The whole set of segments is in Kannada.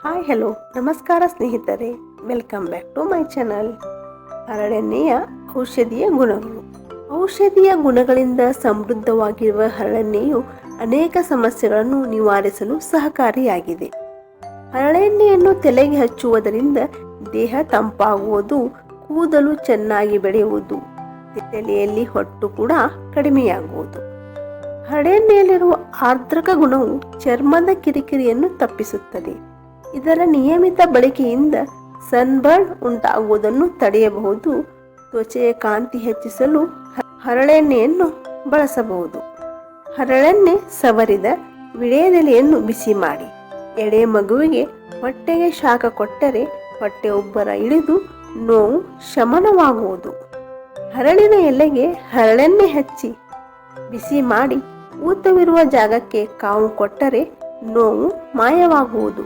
ಹಾಯ್ ಹಲೋ ನಮಸ್ಕಾರ ಸ್ನೇಹಿತರೆ, welcome back to my channel. ಹರಳೆಣ್ಣೆಯ ಔಷಧೀಯ ಗುಣಗಳು. ಔಷಧೀಯ ಗುಣಗಳಿಂದ ಸಮೃದ್ಧವಾಗಿರುವ ಹರಳೆಣ್ಣೆಯು ಅನೇಕ ಸಮಸ್ಯೆಗಳನ್ನು ನಿವಾರಿಸಲು ಸಹಕಾರಿಯಾಗಿದೆ. ಹರಳೆಣ್ಣೆಯನ್ನು ತಲೆಗೆ ಹಚ್ಚುವುದರಿಂದ ದೇಹ ತಂಪಾಗುವುದು, ಕೂದಲು ಚೆನ್ನಾಗಿ ಬೆಳೆಯುವುದು, ತಲೆಯಲ್ಲಿ ಹೊಟ್ಟು ಕೂಡ ಕಡಿಮೆಯಾಗುವುದು. ಹರಳೆಣ್ಣೆಯಲ್ಲಿರುವ ಆರ್ದ್ರಕ ಗುಣವು ಚರ್ಮದ ಕಿರಿಕಿರಿಯನ್ನು ತಪ್ಪಿಸುತ್ತದೆ. ಇದರ ನಿಯಮಿತ ಬಳಕೆಯಿಂದ ಸನ್ಬರ್ನ್ ಉಂಟಾಗುವುದನ್ನು ತಡೆಯಬಹುದು. ತ್ವಚೆಯ ಕಾಂತಿ ಹೆಚ್ಚಿಸಲು ಹರಳೆಣ್ಣೆಯನ್ನು ಬಳಸಬಹುದು. ಹರಳೆಣ್ಣೆ ಸವರಿದ ವಿಳ್ಯದೆಲೆಯನ್ನು ಬಿಸಿ ಮಾಡಿ ಎಡೆ ಮಗುವಿಗೆ ಹೊಟ್ಟೆಗೆ ಶಾಖ ಕೊಟ್ಟರೆ ಹೊಟ್ಟೆ ಉಬ್ಬರ ಇಳಿದು ನೋವು ಶಮನವಾಗುವುದು. ಹರಳಿನ ಎಲೆಗೆ ಹರಳೆಣ್ಣೆ ಹಚ್ಚಿ ಬಿಸಿ ಮಾಡಿ ಊತವಿರುವ ಜಾಗಕ್ಕೆ ಕಾವು ಕೊಟ್ಟರೆ ನೋವು ಮಾಯವಾಗುವುದು.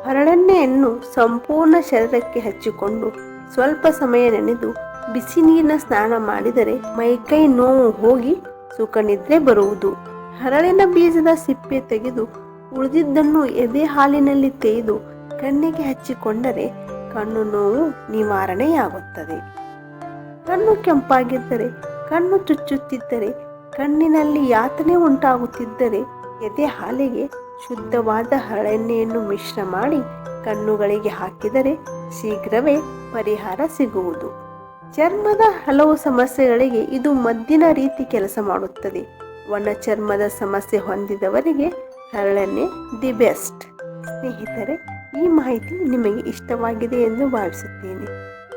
ಹರಳೆಣ್ಣೆಯನ್ನು ಸಂಪೂರ್ಣ ಶರೀರಕ್ಕೆ ಹಚ್ಚಿಕೊಂಡು ಸ್ವಲ್ಪ ಸಮಯ ನೆನೆದು ಬಿಸಿ ನೀರಿನ ಸ್ನಾನ ಮಾಡಿದರೆ ಮೈಕೈ ನೋವು ಹೋಗಿ ಸುಖನಿದ್ರೆ ಬರುವುದು. ಹರಳಿನ ಬೀಜದ ಸಿಪ್ಪೆ ತೆಗೆದು ಉಳಿದಿದ್ದನ್ನು ಎದೆ ಹಾಲಿನಲ್ಲಿ ತೇಯ್ದು ಕಣ್ಣಿಗೆ ಹಚ್ಚಿಕೊಂಡರೆ ಕಣ್ಣು ನೋವು ನಿವಾರಣೆಯಾಗುತ್ತದೆ. ಕಣ್ಣು ಕೆಂಪಾಗಿದ್ದರೆ, ಕಣ್ಣು ಚುಚ್ಚುತ್ತಿದ್ದರೆ, ಕಣ್ಣಿನಲ್ಲಿ ಯಾತನೆ ಉಂಟಾಗುತ್ತಿದ್ದರೆ ಎದೆ ಹಾಲಿಗೆ ಶುದ್ಧವಾದ ಹರಳೆಣ್ಣೆಯನ್ನು ಮಿಶ್ರ ಮಾಡಿ ಕಣ್ಣುಗಳಿಗೆ ಹಾಕಿದರೆ ಶೀಘ್ರವೇ ಪರಿಹಾರ ಸಿಗುವುದು. ಚರ್ಮದ ಹಲವು ಸಮಸ್ಯೆಗಳಿಗೆ ಇದು ಮದ್ದಿನ ರೀತಿ ಕೆಲಸ ಮಾಡುತ್ತದೆ. ಒಣ ಚರ್ಮದ ಸಮಸ್ಯೆ ಹೊಂದಿದವರಿಗೆ ಹರಳೆಣ್ಣೆ ದಿ ಬೆಸ್ಟ್. ಸ್ನೇಹಿತರೆ, ಈ ಮಾಹಿತಿ ನಿಮಗೆ ಇಷ್ಟವಾಗಿದೆ ಎಂದು ಭಾವಿಸುತ್ತೇನೆ.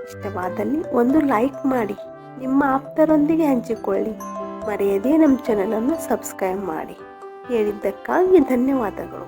ಇಷ್ಟವಾದಲ್ಲಿ ಒಂದು ಲೈಕ್ ಮಾಡಿ, ನಿಮ್ಮ ಆಪ್ತರೊಂದಿಗೆ ಹಂಚಿಕೊಳ್ಳಿ. ಮರೆಯದೇ ನಮ್ಮ ಚಾನಲನ್ನು ಸಬ್ಸ್ಕ್ರೈಬ್ ಮಾಡಿ. ಹೇಳಿದ್ದಕ್ಕಾಗಿ ಧನ್ಯವಾದಗಳು.